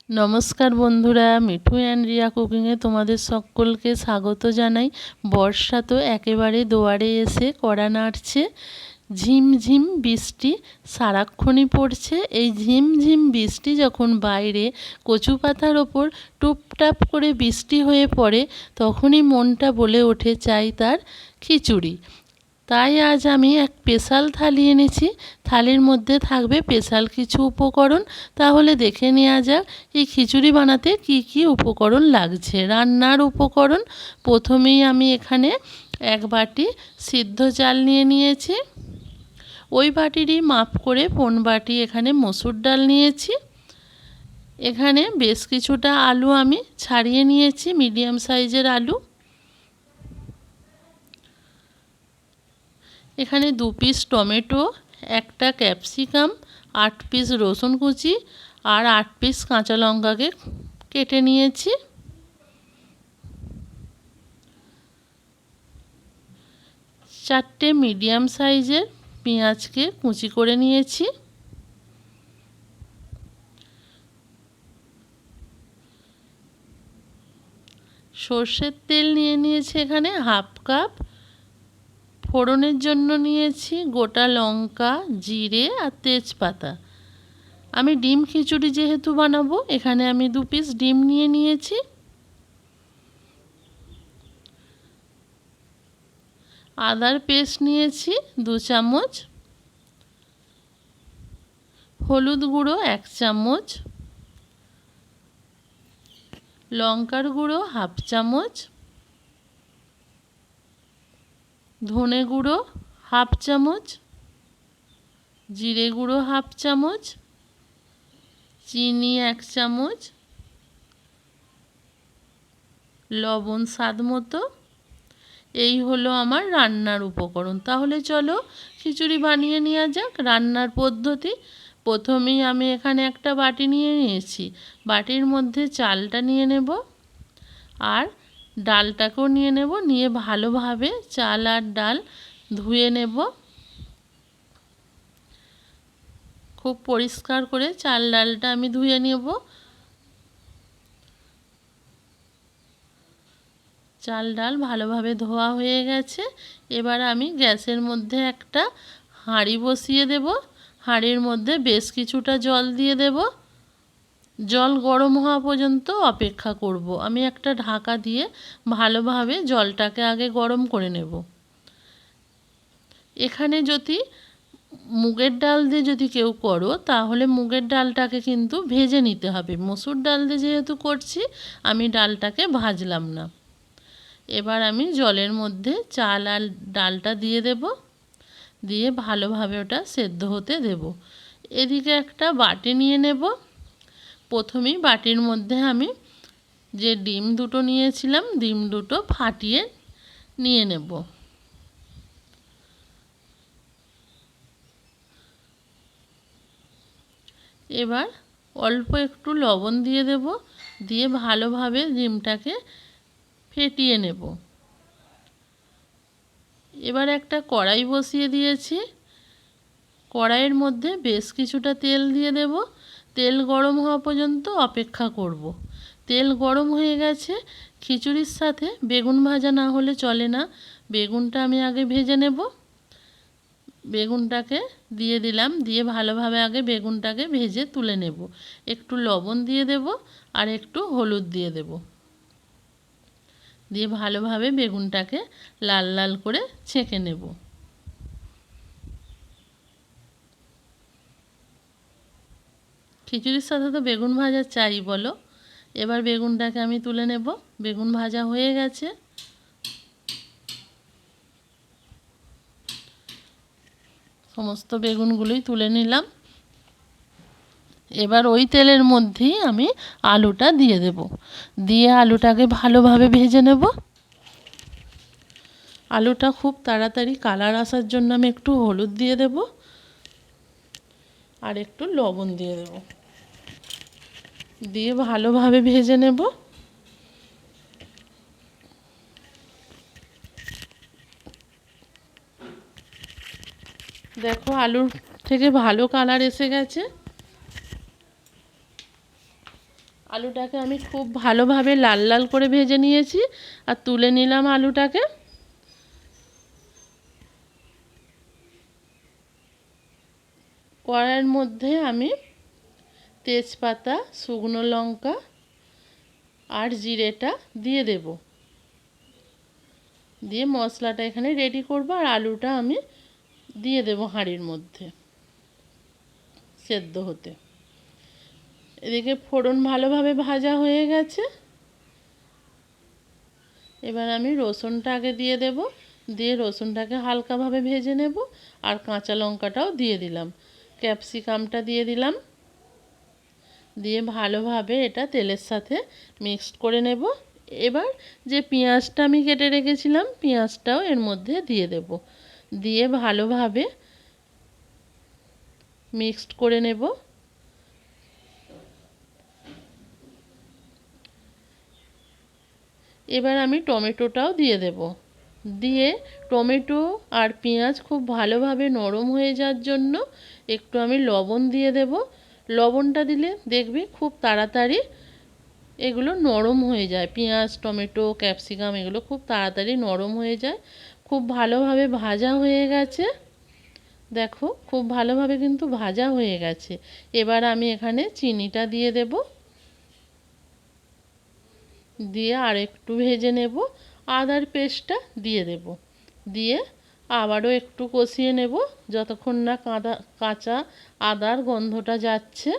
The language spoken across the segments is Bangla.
নমস্কার বন্ধুরা, মিঠু অ্যান্ড রিয়া কুকিংয়ে তোমাদের সকলকে স্বাগত জানাই। বর্ষা তো একেবারে দুয়ারে এসে কড়া নাড়ছে। ঝিমঝিম বৃষ্টি সারাক্ষণই পড়ছে। এই ঝিমঝিম বৃষ্টি যখন বাইরে কচু পাতার ওপর টুপটাপ করে বৃষ্টি হয়ে পড়ে, তখনই মনটা বলে ওঠে চাই তার খিচুড়ি। তাই আজ আমি এক স্পেশাল থালি এনেছি। থালির মধ্যে থাকবে স্পেশাল কিছু উপকরণ। তাহলে দেখে নেওয়া যাক এই খিচুড়ি বানাতে কি কি উপকরণ লাগছে। রান্নার উপকরণ, প্রথমেই আমি এখানে এক বাটি সিদ্ধ চাল নিয়ে নিয়েছি। ওই বাটিরই মাপ করে 1 বাটি এখানে মসুর ডাল নিয়েছি। এখানে বেশ কিছুটা আলু আমি ছাড়িয়ে নিয়েছি, মিডিয়াম সাইজের আলু। এখানে 2 পিস টমেটো, একটা ক্যাপসিকাম, 8 পিস রসুন কুচি আর 8 পিস কাঁচা লঙ্কাকে কেটে নিয়েছি। চারটে মিডিয়াম সাইজের পেঁয়াজকে কুচি করে নিয়েছি। সর্ষের তেল নিয়ে নিয়েছি এখানে 1/2 কাপ। ফোড়নের জন্য নিয়েছি গোটা লঙ্কা, জিরে আর তেজপাতা। আমি ডিম খিচুড়ি যেহেতু বানাবো, এখানে আমি 2 পিস ডিম নিয়ে নিয়েছি। আদার পেস্ট নিয়েছি 2 চামচ, হলুদ গুঁড়ো 1 চামচ, লঙ্কার গুঁড়ো 1/2 চামচ, ধনে গুঁড়ো 1/2 চামচ, জিরে গুঁড়ো 1/2 চামচ, চিনি 1 চামচ, লবণ স্বাদ মতো। এই হলো আমার রান্নার উপকরণ। তাহলে চলো খিচুড়ি বানিয়ে নেওয়া যাক। রান্নার পদ্ধতি, প্রথমেই আমি এখানে একটা বাটি নিয়ে নিয়েছি। বাটির মধ্যে চালটা নিয়ে নেব আর ডালটাকেও নিয়ে নেব। নিয়ে ভালোভাবে চাল আর ডাল ধুয়ে নেব। খুব পরিষ্কার করে চাল ডালটা আমি ধুয়ে নেব। চাল ডাল ভালোভাবে ধোয়া হয়ে গেছে। এবার আমি গ্যাসের মধ্যে একটা হাঁড়ি বসিয়ে দেব। হাঁড়ির মধ্যে বেশ কিছুটা জল দিয়ে দেব। জল গরম হওয়া পর্যন্ত অপেক্ষা করব। আমি একটা ঢাকা দিয়ে ভালোভাবে জলটাকে আগে গরম করে নেব। এখানে যদি মুগের ডাল দিয়ে যদি কেউ করো, তাহলে মুগের ডালটাকে কিন্তু ভেজে নিতে হবে। মসুর ডাল দিয়ে যেহেতু করছি, আমি ডালটাকে ভাজলাম না। এবার আমি জলের মধ্যে চাল আর ডালটা দিয়ে দেব। দিয়ে ভালোভাবে ওটা সেদ্ধ হতে দেব। এদিকে একটা বাটি নিয়ে নেব। প্রথমেই বাটির মধ্যে আমি যে ডিম দুটো নিয়েছিলাম, ডিম দুটো ফাটিয়ে নিয়ে নেব। এবার অল্প একটু লবণ দিয়ে দেব। দিয়ে ভালোভাবে ডিমটাকে ফেটিয়ে নেব। এবার একটা কড়াই বসিয়ে দিয়েছি। কড়াইয়ের মধ্যে বেশ কিছুটা তেল দিয়ে দেব। তেল গরম হওয়া পর্যন্ত অপেক্ষা করব। তেল গরম হয়ে গেছে। খিচুড়ির সাথে বেগুন ভাজা না হলে চলে না। বেগুনটা আমি আগে ভেজে নেব। বেগুনটাকে দিয়ে দিলাম। দিয়ে ভালোভাবে আগে বেগুনটাকে ভেজে তুলে নেব। একটু লবণ দিয়ে দেব আর একটু হলুদ দিয়ে দেব। দিয়ে ভালোভাবে বেগুনটাকে লাল লাল করে ছেঁকে নেব। খিচুড়ির সাথে তো বেগুন ভাজা চাই বলো। এবার বেগুনটাকে আমি তুলে নেব। বেগুন ভাজা হয়ে গেছে। সমস্ত বেগুনগুলোই তুলে নিলাম। এবার ওই তেলের মধ্যেই আমি আলুটা দিয়ে দেব। দিয়ে আলুটাকে ভালোভাবে ভেজে নেব। আলুটা খুব তাড়াতাড়ি কালার আসার জন্য আমি একটু হলুদ দিয়ে দেব আর একটু লবণ দিয়ে দেব। দিয়ে ভালোভাবে ভেজে নেব। দেখো আলুর থেকে ভালো কালার এসে গেছে। আলুটাকে আমি খুব ভালোভাবে লাল লাল করে ভেজে নিয়েছি আর তুলে নিলাম আলুটাকে। কড়াইয়ের মধ্যে আমি তেজপাতা, শুকনো লঙ্কা আর জিরেটা দিয়ে দেব, দিয়ে মশলাটা এখানে রেডি করব। আর আলুটা আমি দিয়ে দেব হাঁড়ির মধ্যে সেদ্ধ হতে। এদিকে ফোড়ন ভালোভাবে ভাজা হয়ে গেছে। এবার আমি রসুনটা আগে দিয়ে দেব, দিয়ে রসুনটাকে হালকাভাবে ভেজে নেব। আর কাঁচা লঙ্কাটাও দিয়ে দিলাম, ক্যাপসিকামটা দিয়ে দিলাম, দিয়ে ভালোভাবে এটা তেলের সাথে মিক্সড করে নেব। এবার যে পেঁয়াজটা আমি কেটে রেখেছিলাম, পেঁয়াজটাও এর মধ্যে দিয়ে দেব, দিয়ে ভালোভাবে মিক্সড করে নেব। এবার আমি টমেটোটাও দিয়ে দেব, দিয়ে টমেটো আর পেঁয়াজ খুব ভালোভাবে নরম হয়ে যাওয়ার জন্য একটু আমি লবণ দিয়ে দেব। লবণটা দিলে দেখবি খুব তাড়াতাড়ি এগুলো নরম হয়ে যায়, পেঁয়াজ, টমেটো, ক্যাপসিকাম এগুলো খুব তাড়াতাড়ি নরম হয়ে যায়। খুব ভালোভাবে ভাজা হয়ে গেছে, দেখো খুব ভালোভাবে কিন্তু ভাজা হয়ে গেছে। এবার আমি এখানে চিনিটা দিয়ে দেব, দিয়ে আর একটু ভেজে নেব। আদার পেস্টটা দিয়ে দেব, দিয়ে আবারও একটু কষিয়ে নেব যতক্ষণ না কাঁচা আদার গন্ধটা যাচ্ছে।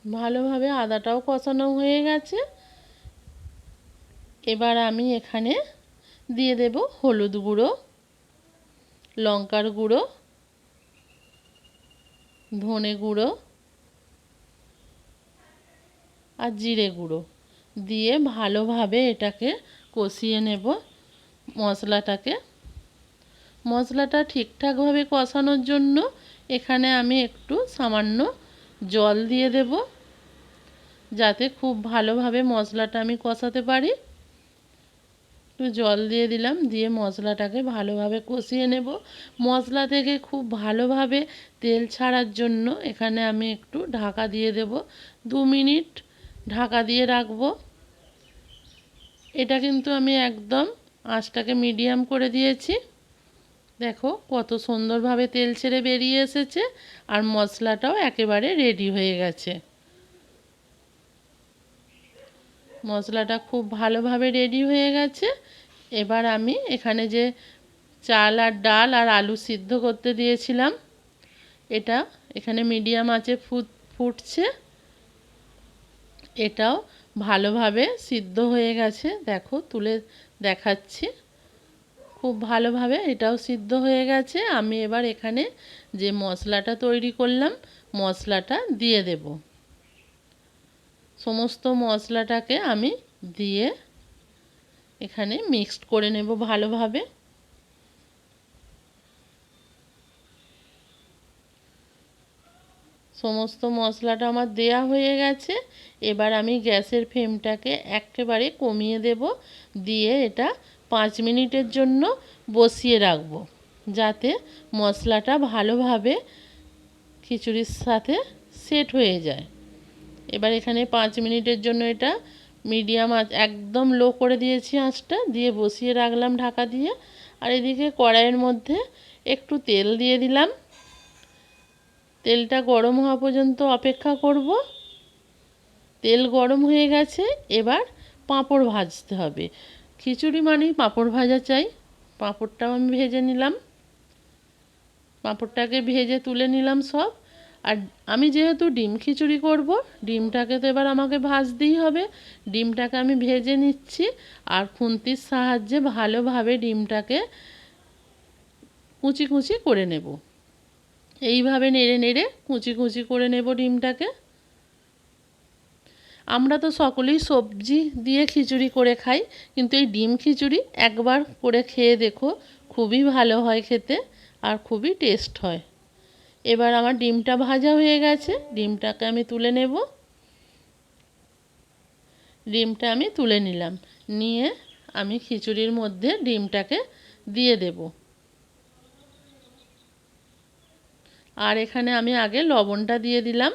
ভালোভাবে আদাটাও কষানো হয়ে গেছে। এবার আমি এখানে দিয়ে দেব হলুদ গুঁড়ো, লঙ্কার গুঁড়ো, ধনে গুঁড়ো আর জিরে গুঁড়ো, দিয়ে ভালোভাবে এটাকে কষিয়ে নেব মশলাটাকে। মশলাটা ঠিকঠাকভাবে কষানোর জন্য এখানে আমি একটু সামান্য জল দিয়ে দেব, যাতে খুব ভালোভাবে মশলাটা আমি কষাতে পারি। একটু জল দিয়ে দিলাম, দিয়ে মশলাটাকে ভালোভাবে কষিয়ে নেব। মশলা থেকে খুব ভালোভাবে তেল ছাড়ার জন্য এখানে আমি একটু ঢাকা দিয়ে দেব, 2 মিনিট ঢাকা দিয়ে রাখবো। এটা কিন্তু আমি একদম আঁচটাকে মিডিয়াম করে দিয়েছি। দেখো কত সুন্দরভাবে তেল ছেড়ে বেরিয়ে এসেছে, আর মশলাটাও একেবারে রেডি হয়ে গেছে। মশলাটা খুব ভালোভাবে রেডি হয়ে গেছে। এবার আমি এখানে যে চাল আর ডাল আর আলু সিদ্ধ করতে দিয়েছিলাম, এটা এখানে মিডিয়াম আঁচে ফুটছে। এটাও ভালোভাবে সিদ্ধ হয়ে গেছে, দেখো তুলে দেখাচ্ছি। খুব ভালোভাবে এটাও সিদ্ধ হয়ে গেছে। আমি এবার এখানে যে মশলাটা তৈরি করলাম, মশলাটা দিয়ে দেব। সমস্ত মশলাটাকে আমি দিয়ে এখানে মিক্সড করে নেব ভালোভাবে। সমস্ত মশলাটা আমার দেয়া হয়ে গেছে। এবার আমি গ্যাসের ফ্লেমটাকে একেবারে কমিয়ে দেব, দিয়ে এটা 5 মিনিটের জন্য বসিয়ে রাখবো, যাতে মশলাটা ভালোভাবে খিচুড়ির সাথে সেট হয়ে যায়। এবার এখানে 5 মিনিটের জন্য এটা মিডিয়াম আঁচ একদম লো করে দিয়েছি আঁচটা, দিয়ে বসিয়ে রাখলাম ঢাকা দিয়ে। আর এদিকে কড়াইয়ের মধ্যে একটু তেল দিয়ে দিলাম, তেলটা গরম হওয়া পর্যন্ত অপেক্ষা করব। তেল গরম হয়ে গেছে, এবার পাঁপড় ভাজতে হবে। খিচুড়ি মানেই পাঁপড় ভাজা চাই। পাঁপড়টাও আমি ভেজে নিলাম, পাঁপড়টাকে ভেজে তুলে নিলাম সব। আর আমি যেহেতু ডিম খিচুড়ি করব, ডিমটাকে তো এবার আমাকে ভাজতেই হবে। ডিমটাকে আমি ভেজে নিচ্ছি, আর খুন্তির সাহায্যে ভালোভাবে ডিমটাকে কুচি কুচি করে নেব। এইভাবে নেড়ে নেড়ে কুচি কুচি করে নেব ডিমটাকে। আমরা তো সকলেই সবজি দিয়ে খিচুড়ি করে খাই, কিন্তু এই ডিম খিচুড়ি একবার করে খেয়ে দেখো, খুবই ভালো হয় খেতে, আর খুবই টেস্ট হয়। এবার আমার ডিমটা ভাজা হয়ে গেছে, ডিমটাকে আমি তুলে নেব। ডিমটা আমি তুলে নিলাম, নিয়ে আমি খিচুড়ির মধ্যে ডিমটাকে দিয়ে দেব। আর এখানে আমি আগে লবণটা দিয়ে দিলাম,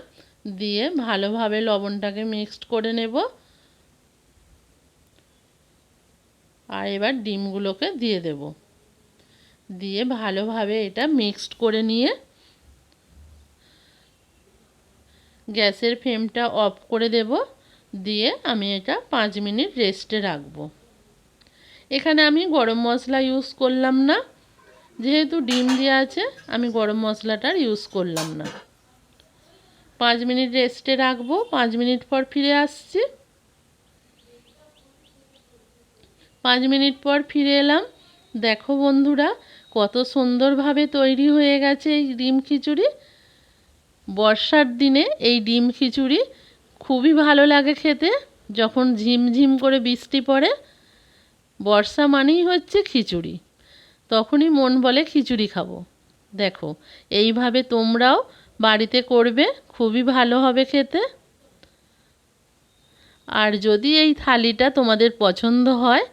দিয়ে ভালোভাবে লবণটাকে মিক্সড করে নেব। আর এবার ডিমগুলোকে দিয়ে দেব, দিয়ে ভালোভাবে এটা মিক্সড করে নিয়ে গ্যাসের ফ্লেমটা অফ করে দেব। দিয়ে আমি এটা 5 মিনিট রেস্টে রাখবো। এখানে আমি গরম মশলা ইউজ করলাম না, যেহেতু ডিম দেওয়া আছে আমি গরম মশলাটার ইউজ করলাম না। 5 মিনিট রেস্টে রাখবো। 5 মিনিট পর ফিরে আসছি। 5 মিনিট পর ফিরে এলাম। দেখো বন্ধুরা, কত সুন্দরভাবে তৈরি হয়ে গেছে এই ডিম খিচুড়ি। বর্ষার দিনে এই ডিম খিচুড়ি খুবই ভালো লাগে খেতে, যখন ঝিমঝিম করে বৃষ্টি পড়ে। বর্ষা মানেই হচ্ছে খিচুড়ি, তখনই মন বলে খিচুড়ি খাবো। দেখো, এইভাবে তোমরাও বাড়িতে করবে, খুবই ভালো হবে খেতে। আর যদি এই থালিটা তোমাদের পছন্দ হয়,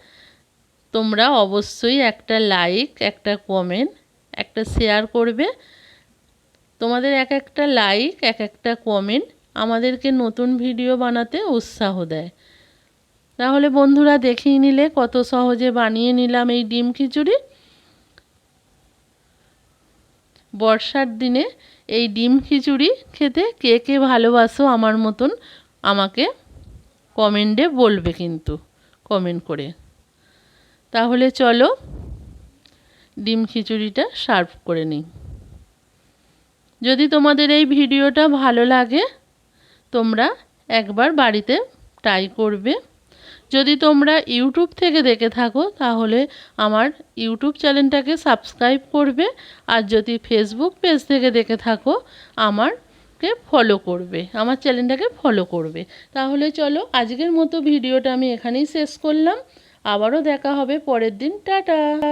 তোমরা অবশ্যই একটা লাইক, একটা কমেন্ট, একটা শেয়ার করবে। তোমাদের এক একটা লাইক, এক একটা কমেন্ট আমাদেরকে নতুন ভিডিও বানাতে উৎসাহ দেয়। তাহলে বন্ধুরা, দেখিয়ে নিলে কত সহজে বানিয়ে নিলাম এই ডিম খিচুড়ি। বর্ষার দিনে এই ডিম খিচুড়ি খেতে কে কে ভালোবাসো আমার মতন, আমাকে কমেন্টে বলবে কিন্তু, কমেন্ট করে। তাহলে চলো ডিম খিচুড়িটা সার্ভ করে নিই। যদি তোমাদের এই ভিডিওটা ভালো লাগে, তোমরা একবার বাড়িতে ট্রাই করবে। যদি তোমরা ইউটিউব থেকে দেখে থাকো, তাহলে আমার ইউটিউব চ্যানেলটাকে সাবস্ক্রাইব করবে। আর যদি ফেসবুক পেজ থেকে দেখে থাকো, আমারকে ফলো করবে, আমার চ্যানেলটাকে ফলো করবে। তাহলে চলো, আজকের মতো ভিডিওটা আমি এখানেই শেষ করলাম। আবারও দেখা হবে পরের দিন। টাটা।